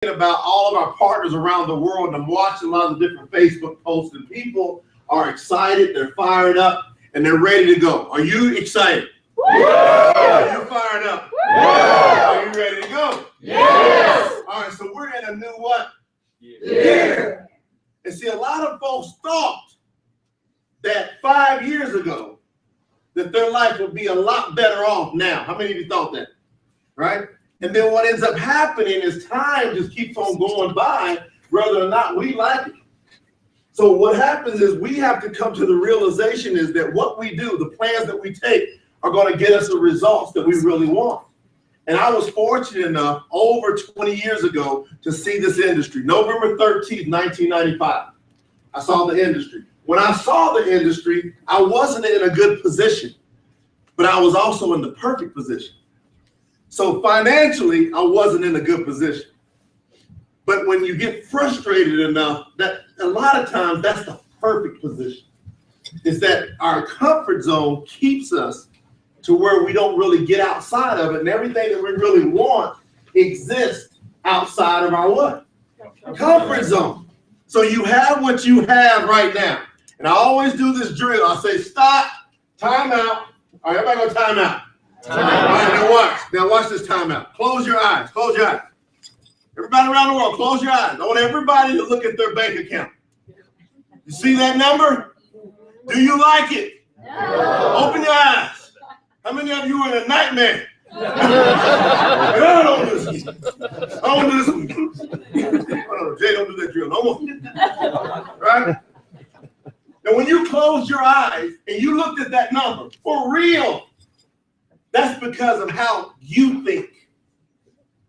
thinking about all of our partners around the world, and I'm watching a lot of the different Facebook posts, and people are excited, they're fired up, and they're ready to go. Are you excited? Are you fired up? Are you ready to go? Yes. All right, so we're in a new what? Year. And see, a lot of folks thought that 5 years ago that their life would be a lot better off now. How many of you thought that? Right? And then what ends up happening is time just keeps on going by, whether or not we like it. So what happens is we have to come to the realization is that what we do, the plans that we take, are going to get us the results that we really want. And I was fortunate enough over 20 years ago to see this industry. November 13th, 1995, I saw the industry. When I saw the industry, I wasn't in a good position, but I was also in the perfect position. So financially, I wasn't in a good position. But when you get frustrated enough, that a lot of times that's the perfect position. Is that our comfort zone keeps us to where we don't really get outside of it, and everything that we really want exists outside of our what? Comfort zone. So you have what you have right now. And I always do this drill. I say, stop, time out. All right, everybody go time out. All right, now watch this time out. Close your eyes. Close your eyes. Everybody around the world, close your eyes. I want everybody to look at their bank account. You see that number? Do you like it? No. Open your eyes. How many of you are in a nightmare? I don't do this. I don't do this. Jay, don't do that drill no more. Right? And when you close your eyes and you looked at that number, for real, that's because of how you think.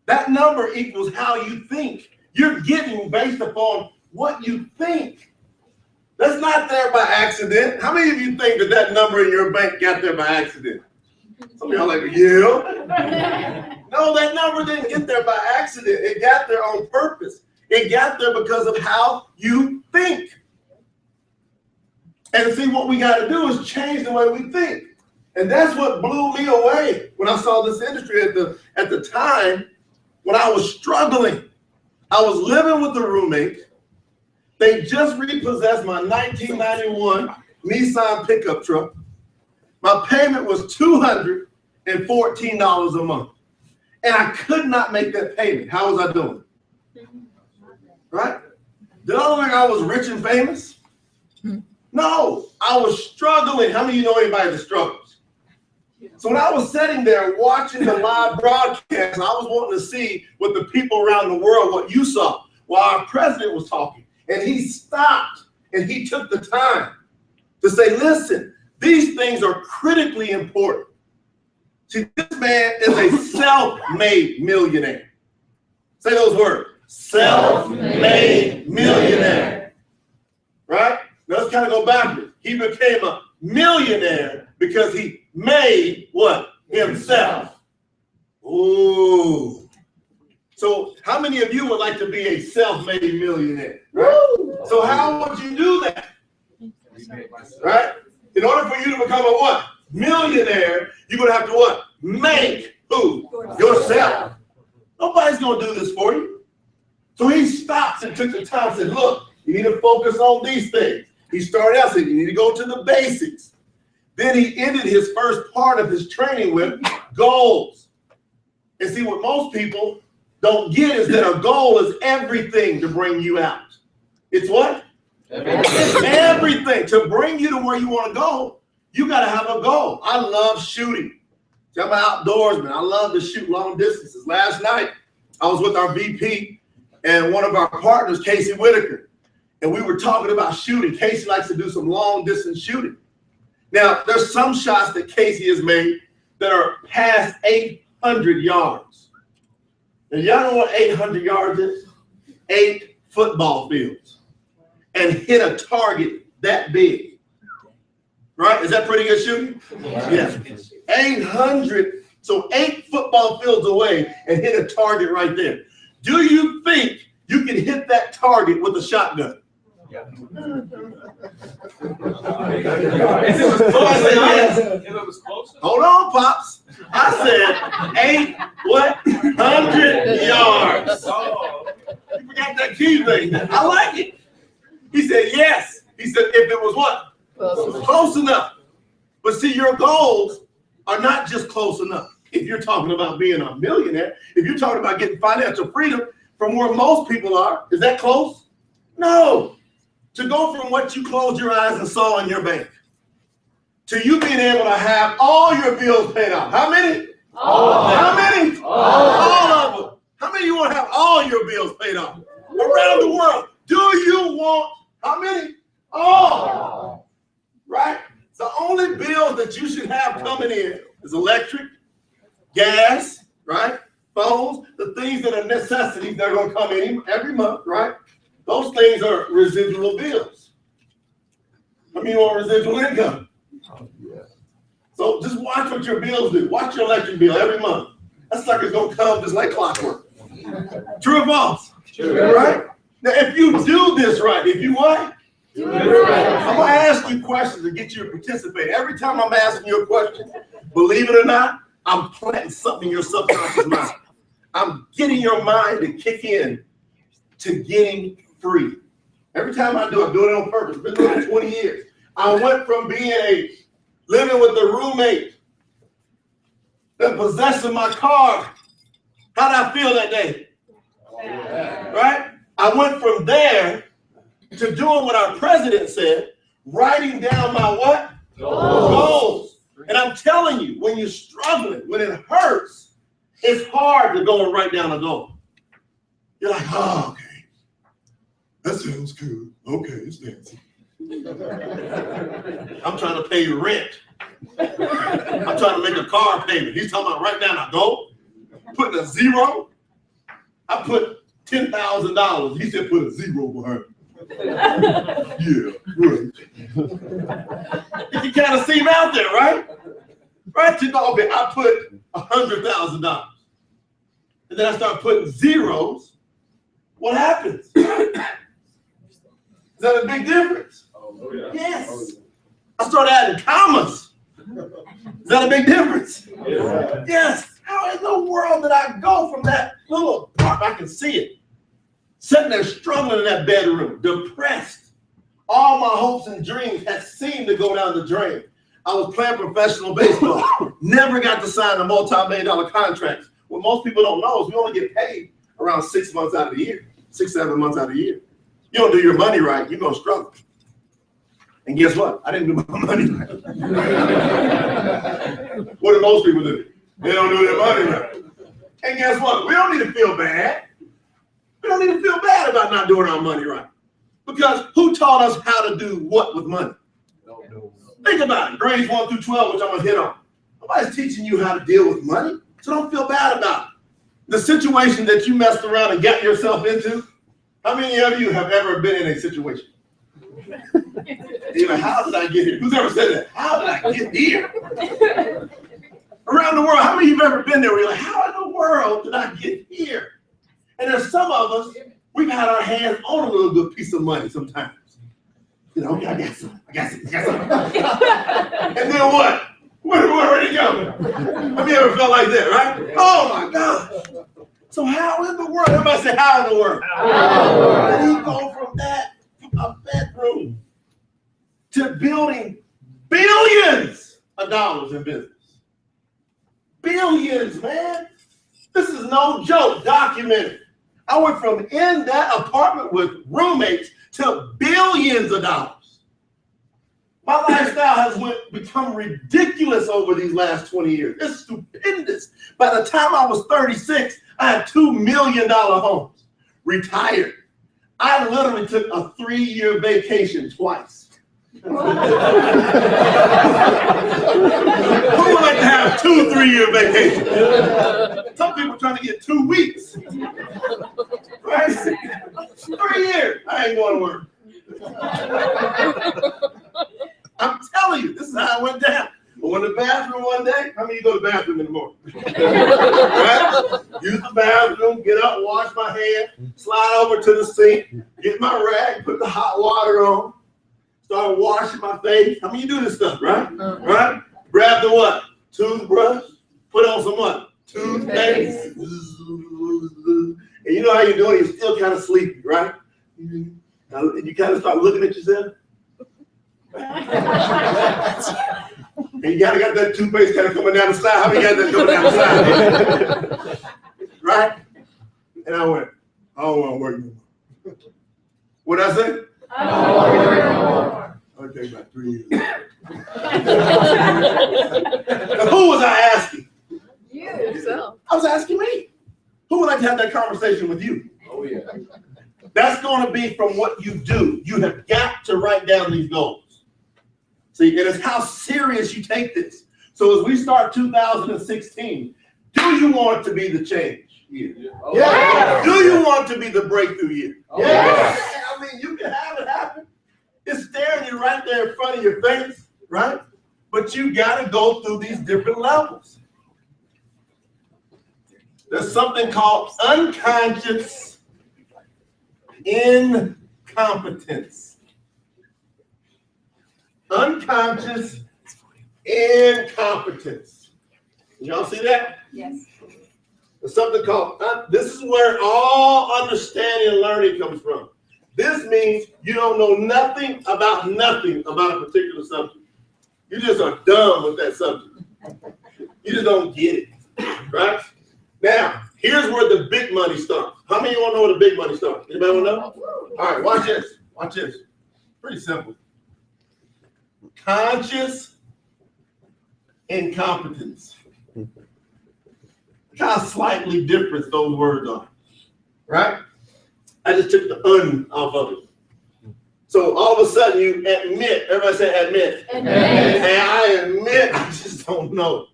That number equals how you think. You're getting based upon what you think. That's not there by accident. How many of you think that that number in your bank got there by accident? Some of y'all like, yeah. No, that number didn't get there by accident. It got there on purpose. It got there because of how you think. And see, what we got to do is change the way we think. And that's what blew me away when I saw this industry at the time when I was struggling. I was living with a roommate. They just repossessed my 1991 Nissan pickup truck. My payment was $214 a month. And I could not make that payment. How was I doing? Right? Did I look like I was rich and famous? No, I was struggling. How many of you know anybody that struggles? So when I was sitting there watching the live broadcast, I was wanting to see what the people around the world, what you saw, while our president was talking. And he stopped and he took the time to say, listen, these things are critically important. See, this man is a self-made millionaire. Say those words. Self-made millionaire. Right? Now let's kind of go backwards. He became a millionaire because he made what? Himself. Ooh. So how many of you would like to be a self-made millionaire? Right? So how would you do that? Right? In order for you to become a what? Millionaire, you're going to have to what? Make who? Yourself. Nobody's going to do this for you. So he stops and took the time and said, look, you need to focus on these things. He started out saying, you need to go to the basics. Then he ended his first part of his training with goals. And see, what most people don't get is that a goal is everything to bring you out. It's what? It's everything. To bring you to where you want to go, you got to have a goal. I love shooting. See, I'm an outdoorsman. I love to shoot long distances. Last night, I was with our VP and one of our partners, Casey Whitaker, and we were talking about shooting. Casey likes to do some long distance shooting. Now, there's some shots that Casey has made that are past 800 yards. And y'all know what 800 yards is? 8 football fields. And hit a target that big. Right? Is that pretty good shooting? Yes. 800, so 8 football fields away and hit a target right there. Do you think you can hit that target with a shotgun? Yeah. Hold on, Pops. I said 800 yards. that key thing. I like it. He said, yes. He said, if it was what? Close enough. But see, your goals are not just close enough. If you're talking about being a millionaire, if you're talking about getting financial freedom from where most people are, is that close? No. To go from what you closed your eyes and saw in your bank to you being able to have all your bills paid off. How many? All. How many? All of them. How many of you want to have all your bills paid off? Around the world. Do you want how many? All. Right? The only bills that you should have coming in is electric, gas, right? Phones, the things that are necessities that are going to come in every month, right? Those things are residual bills. How many want residual income? So just watch what your bills do. Watch your electric bill every month. That sucker's going to come just like clockwork. True or false? True. Right? Now, if you do this right, if you what? I'm going to ask you questions to get you to participate. Every time I'm asking you a question, believe it or not, I'm planting something in your subconscious mind. I'm getting your mind to kick in to getting free. Every time I do it on purpose. I've been doing it 20 years. I went from being living with a roommate, then possessing my car. How did I feel that day? Right? I went from there to doing what our president said, writing down my what? Goals. And I'm telling you, when you're struggling, when it hurts, it's hard to go and write down a goal. You're like, oh, okay. That sounds good. Okay, it's fancy. I'm trying to pay rent. I'm trying to make a car payment. He's talking about write down a goal, putting a zero. I put $10,000. He said put a zero behind it. Yeah, right. You can kind of see him out there, right? Right? You know, okay, I put $100,000. And then I start putting zeros. What happens? Is that a big difference? Oh, yeah. Yes. I started adding commas. Is that a big difference? Yeah. Yes. How in the world did I go from that little part? I can see it. Sitting there struggling in that bedroom, depressed. All my hopes and dreams had seemed to go down the drain. I was playing professional baseball. Never got to sign a multi-million-dollar contracts. What most people don't know is we only get paid around 6 months out of the year, 6, 7 months out of the year. You don't do your money right, you're going to struggle. And guess what? I didn't do my money right. What do most people do? They don't do their money right. And guess what? We don't need to feel bad. We don't need to feel bad about not doing our money right. Because who taught us how to do what with money? Think about it. Grades 1 through 12, which I'm going to hit on. Nobody's teaching you how to deal with money. So don't feel bad about it. The situation that you messed around and got yourself into, how many of you have ever been in a situation? You're like, how did I get here? Who's ever said that? How did I get here? Around the world, how many of you have ever been there where you're like, how in the world did I get here? And there's some of us, we've had our hands on a little good piece of money sometimes. You know, okay, I got some. And then what? Where'd it go? Have you ever felt like that, right? Oh my God. So how in the world? Everybody say, how in the world? How do you go from that, a bedroom, to building billions of dollars in business? Billions, man. This is no joke, documented. I went from in that apartment with roommates to billions of dollars. My lifestyle has become ridiculous over these last 20 years. It's stupendous. By the time I was 36, I had $2 million homes, retired. I literally took a 3-year vacation twice. Who would like to have 2 3-year vacations? Some people are trying to get 2 weeks. Right? 3 years. I ain't going to work. I'm telling you, this is how it went down. I went to the bathroom one day. How many of you go to the bathroom in the morning? Right? Use the bathroom, get up, wash my hands, slide over to the sink, get my rag, put the hot water on, start washing my face. How many of you do this stuff, right? Right? Grab the what? Toothbrush, put on some what? Toothpaste. And you know how you're doing it, you're still kind of sleepy, right? And you kind of start looking at yourself. And you got that toothpaste kind of coming down the side. How many got that coming down the side? Right? And I went, I don't want to work no more. What did I say? I don't want to work no more. It'll take about 3 years. Who was I asking? You yourself. I was asking me. Who would like to have that conversation with you? Oh, yeah. That's going to be from what you do. You have got to write down these goals. See, and it's how serious you take this. So as we start 2016, do you want to be the change year? Oh, Yeah. Do you want to be the breakthrough year? Oh, Yeah. I mean, you can have it happen. It's staring you right there in front of your face, right? But you got to go through these different levels. There's something called unconscious incompetence. Unconscious incompetence. Y'all see that? Yes. There's something called, this is where all understanding and learning comes from. This means you don't know nothing about a particular subject. You just are dumb with that subject. You just don't get it, right? Now, here's where the big money starts. How many of you want to know where the big money starts? Anybody want to know? All right, watch this. Watch this. Pretty simple. Conscious incompetence. Look how slightly different those words are, right? I just took the off of it. So all of a sudden you admit, everybody say admit. Admit. And I admit, I just don't know.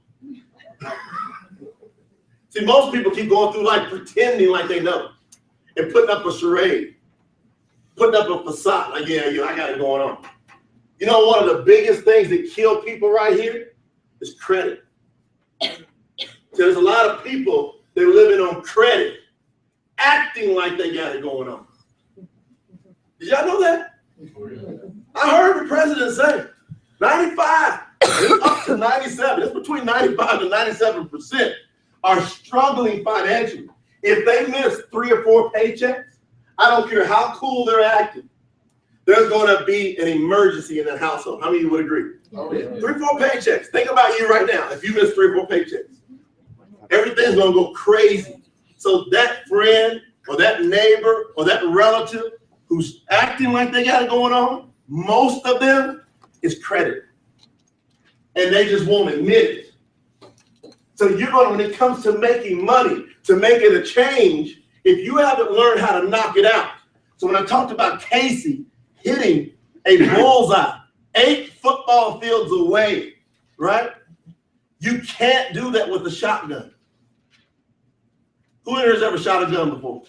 See, most people keep going through life pretending like they know and putting up a charade, putting up a facade, like, yeah, I got it going on. You know, one of the biggest things that kill people right here is credit. There's a lot of people that are living on credit, acting like they got it going on. Did y'all know that? I heard the president say 95, up to 97, it's between 95 and 97% are struggling financially. If they miss 3 or 4 paychecks, I don't care how cool they're acting, there's going to be an emergency in that household. How many of you would agree? Oh, yeah. 3 or 4 paychecks. Think about you right now. If you miss 3 or 4 paychecks, everything's going to go crazy. So that friend or that neighbor or that relative who's acting like they got it going on, most of them is credit. And they just won't admit it. So you're going to, when it comes to making money, to making a change, if you haven't learned how to knock it out. So when I talked about Casey hitting a bullseye 8 football fields away, right? You can't do that with a shotgun. Who here has ever shot a gun before?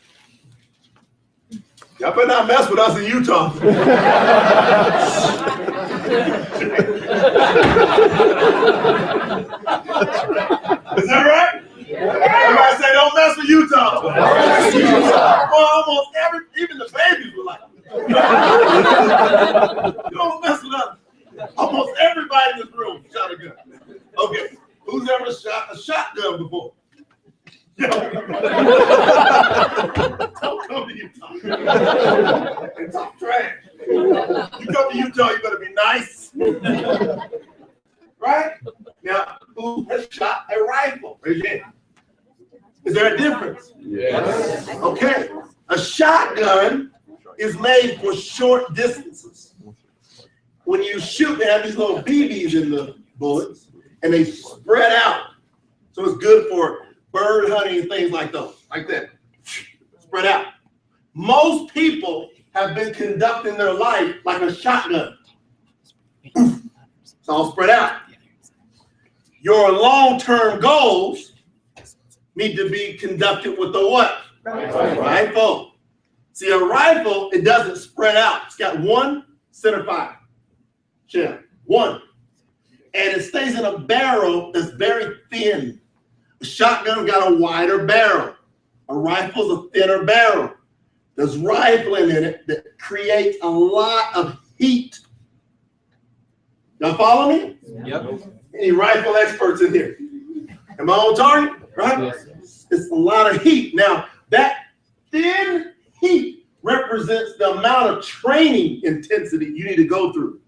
Y'all better not mess with us in Utah. Is that right? Everybody say, don't mess with Utah. Well, almost even the babies were like, you don't mess with us. Almost everybody in this room shot a gun. Okay, who's ever shot a shotgun before? Don't come to Utah and talk trash. You come to Utah, you better be nice. Right? Now, who has shot a rifle? Raise your hand. Is there a difference? Yes. Okay. A shotgun is made for short distances. When you shoot, they have these little BBs in the bullets, and they spread out. So it's good for bird hunting and things like those, like that. Spread out. Most people have been conducting their life like a shotgun. It's all spread out. Your long-term goals need to be conducted with a what? Rifle. See, a rifle, it doesn't spread out. It's got one center fire shell, one. And it stays in a barrel that's very thin. A shotgun got a wider barrel. A rifle's a thinner barrel. There's rifling in it that creates a lot of heat. Y'all follow me? Yep. Any rifle experts in here? Am I on target? Right? Yes. It's a lot of heat. Now, that thin heat represents the amount of training intensity you need to go through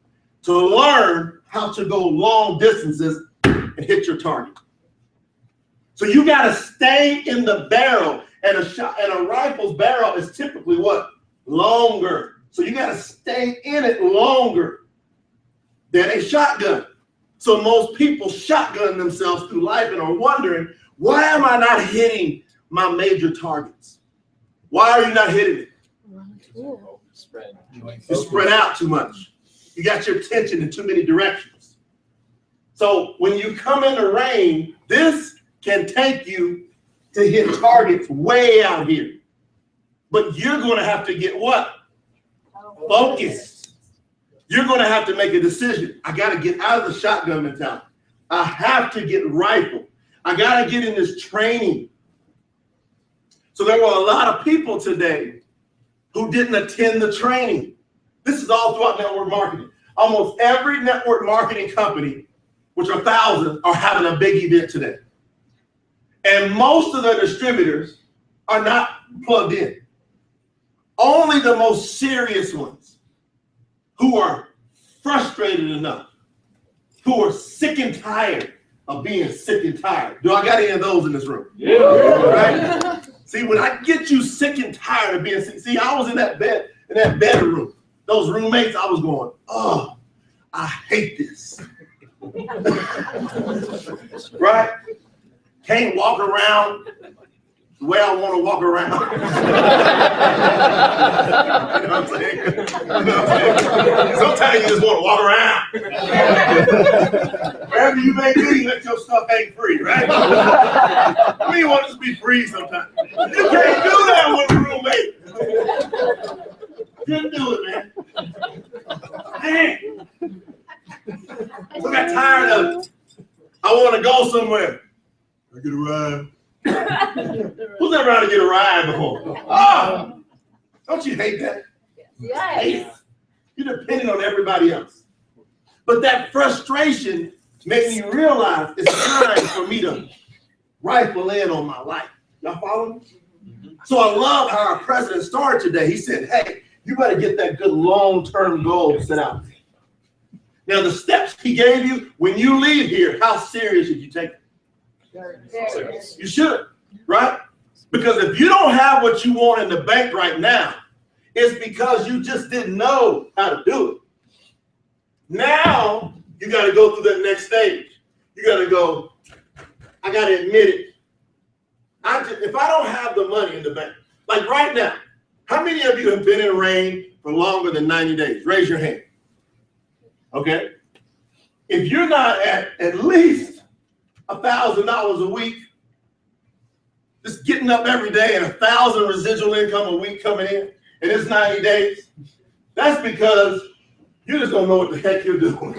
to learn how to go long distances and hit your target. So you got to stay in the barrel, and a rifle's barrel is typically what? Longer. So you got to stay in it longer than a shotgun. So most people shotgun themselves through life and are wondering, why am I not hitting my major targets? Why are you not hitting it? You spread out too much. You got your attention in too many directions. So when you come in the rain, this can take you to hit targets way out here. But you're going to have to get what? Focused. You're going to have to make a decision. I got to get out of the shotgun mentality. I have to get rifle. I got to get in this training. So there were a lot of people today who didn't attend the training. This is all throughout network marketing. Almost every network marketing company, which are thousands, are having a big event today. And most of the distributors are not plugged in. Only the most serious ones who are frustrated enough, who are sick and tired of being sick and tired. Do I got any of those in this room? Yeah. Right? See, when I get you sick and tired of being sick, see, I was in that bedroom. Those roommates, I was going, oh, I hate this. Right? Can't walk around the way I want to walk around. You know what I'm saying? You know what I'm saying? Sometimes you just want to walk around. Wherever you may be, you let your stuff hang free, right? I mean, you want to just be free sometimes. You can't do that with a roommate. Couldn't do it, man. So I got tired of it. I want to go somewhere. I get a ride. Who's ever had to get a ride before? Oh, don't you hate that? Yes. You're depending on everybody else. But that frustration made me realize it's time for me to rifle in on my life. Y'all follow me? So I love how our president started today. He said, hey, you better get that good long-term goal set out. Now, the steps he gave you, when you leave here, how serious should you take it? You should, right? Because if you don't have what you want in the bank right now, it's because you just didn't know how to do it. Now, you got to go through that next stage. You got to go, I got to admit it. If I don't have the money in the bank, like right now, how many of you have been in rain for longer than 90 days? Raise your hand. Okay. If you're not at least $1,000 a week, just getting up every day and $1,000 residual income a week coming in, and it's 90 days, that's because you just don't know what the heck you're doing.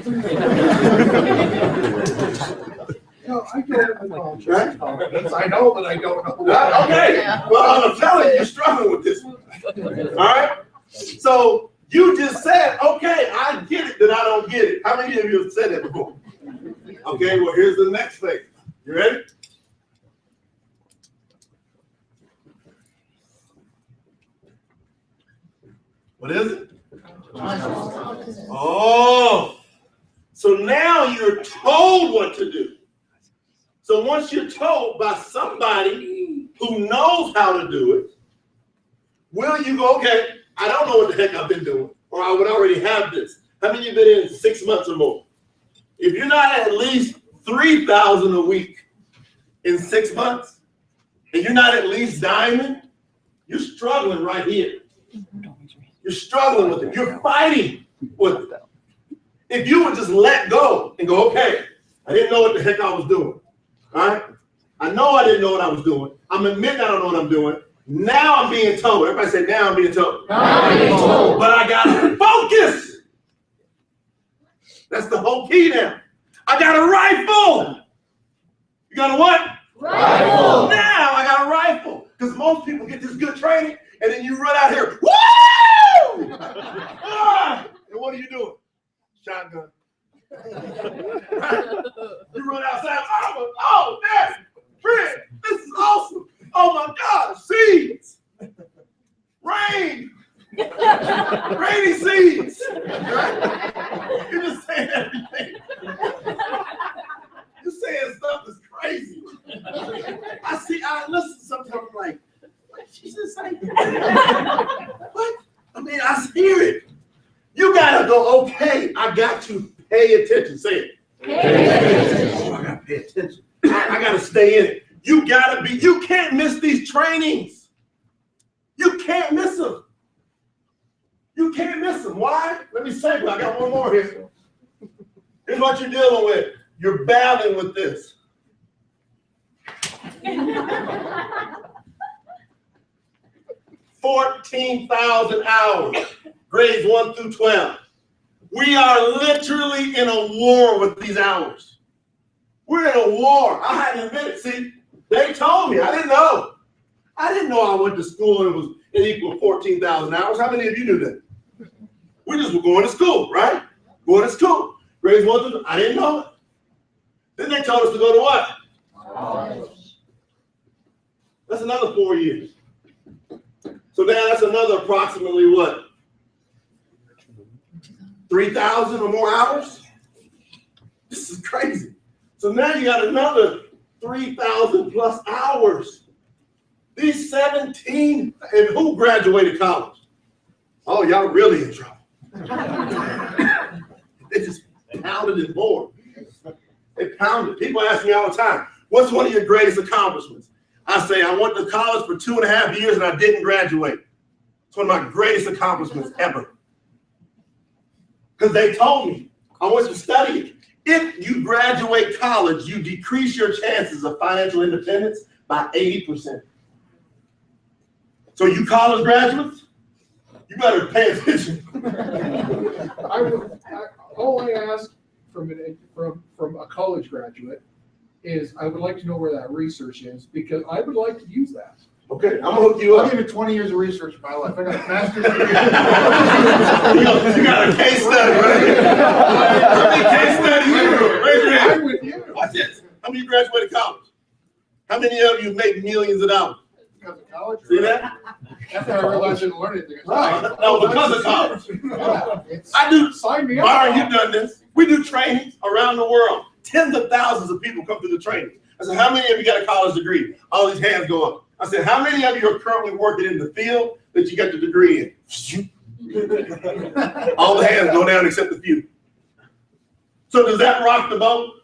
No, I don't know. Right? I know, but I don't know. Okay. Well, I'm telling you, you're struggling with this one. All right. So you just said, okay, I get it that I don't get it. How many of you have said that before? Okay, well, here's the next thing. You ready? What is it? Oh, so now you're told what to do. So once you're told by somebody who knows how to do it, will you go, okay, I don't know what the heck I've been doing, or I would already have this. How many of you been in 6 months or more? If you're not at least $3,000 a week in 6 months, and you're not at least diamond, you're struggling right here. You're struggling with it. You're fighting with it. If you would just let go and go, okay, I didn't know what the heck I was doing. All right? I know I didn't know what I was doing. I'm admitting I don't know what I'm doing. Now I'm being told. Everybody say, now I'm being told. Now I'm being told. But I got to focus. That's the whole key now. I got a rifle. You got a what? Rifle. Now I got a rifle. Because most people get this good training, and then you run out here, woo! Ah! And what are you doing? Shotgun. Right? You run outside, oh man, Fred, this is awesome. Oh my God, seeds. Rainy seeds. Right? You're just saying everything. You're saying stuff that's crazy. I listen sometimes, I'm like, what did she just say? What? I mean, I hear it. You gotta go, okay, I got to pay attention. Say it. Pay attention. Oh, I gotta pay attention. I gotta stay in it. You can't miss these trainings. You can't miss them. You can't miss them. Why? Let me say, I got one more here. Here's what you're dealing with. You're battling with this. 14,000 hours, grades 1 through 12. We are literally in a war with these hours. We're in a war. I hadn't admitted. See, they told me. I didn't know. I didn't know I went to school and it equaled 14,000 hours. How many of you knew that? We just were going to school, right? Going to school. Grades 1 through 12. I didn't know it. Then they told us to go to what? College. That's another 4 years. So now that's another approximately what? 3,000 or more hours? This is crazy. So now you got another 3,000 plus hours. These 17, and who graduated college? Oh, y'all really in trouble. They just pounded and bored. They pounded. People ask me all the time, what's one of your greatest accomplishments? I say, I went to college for 2.5 years and I didn't graduate. It's one of my greatest accomplishments ever. Because they told me, I went to study it. If you graduate college, you decrease your chances of financial independence by 80%. So you college graduates, you better pay attention. All I ask from a college graduate is I would like to know where that research is because I would like to use that. Okay, I'm gonna hook you up. I'll give it 20 years of research in my life. I got a master's degree. You got a case study, right? How many case studies you do? Raise your hand. I'm with you. Watch this. How many graduated college? How many of you make millions of dollars? Because of college? See that? After I realized I didn't learn anything. No, because of college. Yeah, I do. Sign me up. Byron, you've done this. We do trainings around the world. Tens of thousands of people come through the training. I said, how many of you got a college degree? All these hands go up. I said, how many of you are currently working in the field that you got your degree in? All the hands go down except a few. So does that rock the boat?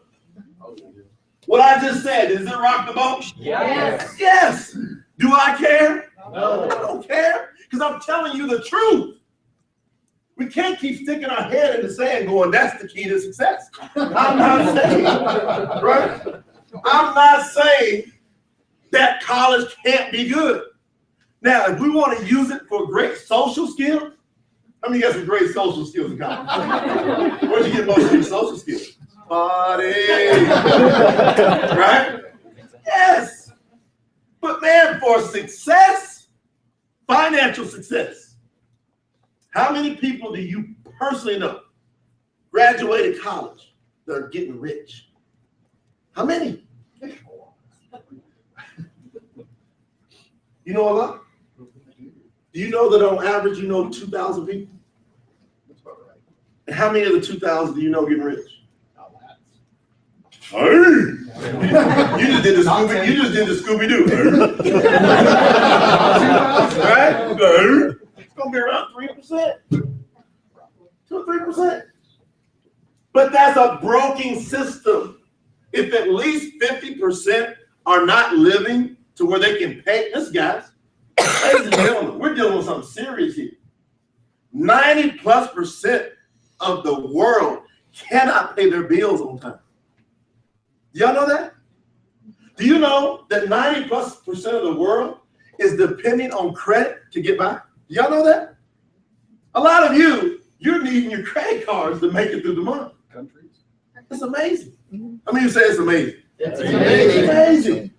What I just said, does it rock the boat? Yes. Yes. Do I care? No. I don't care because I'm telling you the truth. We can't keep sticking our head in the sand going, that's the key to success. I'm not saying, right? I'm not saying that college can't be good. Now, if we want to use it for great social skills, how many of you got some great social skills in college? Where'd you get most of your social skills? Party. Right? Yes. But man, for success, financial success, how many people do you personally know graduated college that are getting rich? How many? You know a lot? Do you know that on average you know 2,000 people? That's about right. And how many of the 2,000 do you know getting rich? Hey! You just did the Scooby-Doo. Right? It's gonna be around 3%. 2 or 3%. But that's a broken system. If at least 50% are not living to where they can pay, this guys, ladies and gentlemen, we're dealing with something serious here. 90+% of the world cannot pay their bills on time. Do y'all know that? Do you know that 90+% of the world is depending on credit to get by? Do y'all know that? A lot of you're needing your credit cards to make it through the month. Countries. It's amazing. I mean, you say it's amazing. It's It's amazing.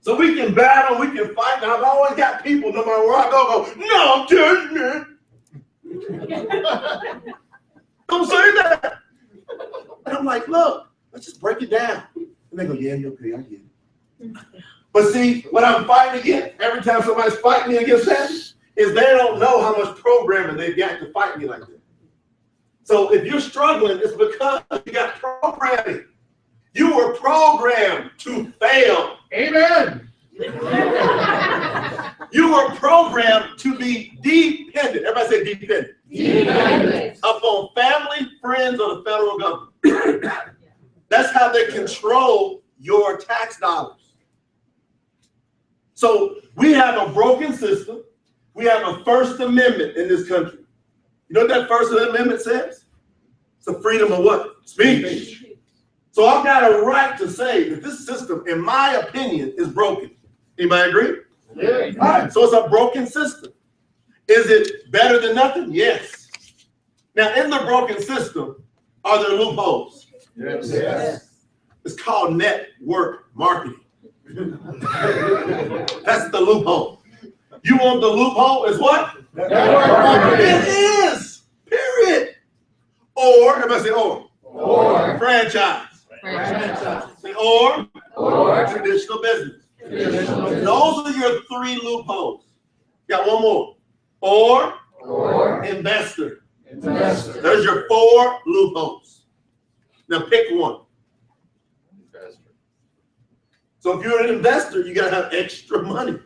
So we can battle, we can fight. Now, I've always got people, no matter where I go, no, I'm telling you. Don't say that. And I'm like, look, let's just break it down. And they go, yeah, you're okay, I get it. But see, what I'm fighting against, every time somebody's fighting me against that, is they don't know how much programming they've got to fight me like that. So if you're struggling, it's because you got programming. You were programmed to fail. Amen. You were programmed to be dependent. Everybody say dependent. Dependent. Upon family, friends, or the federal government. That's how they control your tax dollars. So we have a broken system. We have a First Amendment in this country. You know what that First Amendment says? It's the freedom of what? Speech. So I've got a right to say that this system, in my opinion, is broken. Anybody agree? Yeah. All right, so it's a broken system. Is it better than nothing? Yes. Now, in the broken system, are there loopholes? Yes. Yes. It's called network marketing. That's the loophole. You want the loophole is what? Network marketing. It is. Period. Or, everybody say or. Or. Franchise. Franchise. Say or. Or. Traditional business. Traditional business. Those are your three loopholes. Got one more. Or. Or. Investor. Investor. There's your 4 loopholes. Now pick one. So if you're an investor, you got to have extra money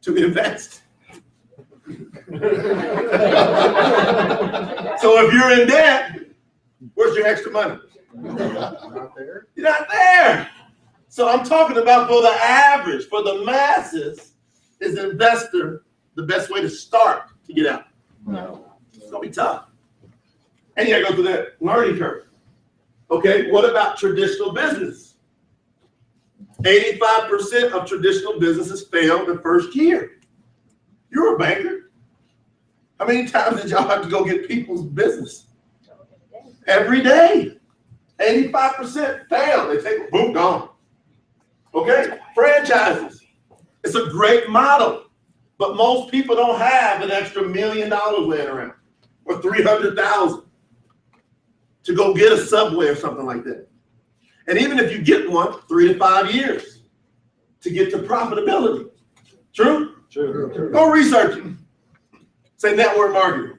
to invest. So if you're in debt, where's your extra money? Not there. You're not there. So I'm talking about for the average, for the masses, is investor the best way to start to get out? No. It's going to be tough. And you got to go through that learning curve. Okay, what about traditional business? 85% of traditional businesses fail the first year. You're a banker. How many times did y'all have to go get people's business? Every day. 85% fail. They take, boom, gone. Okay, franchises. It's a great model, but most people don't have an extra $1 million laying around or 300,000 to go get a Subway or something like that. And even if you get one, 3 to 5 years to get to profitability. True? True. Go research it. Say network marketing.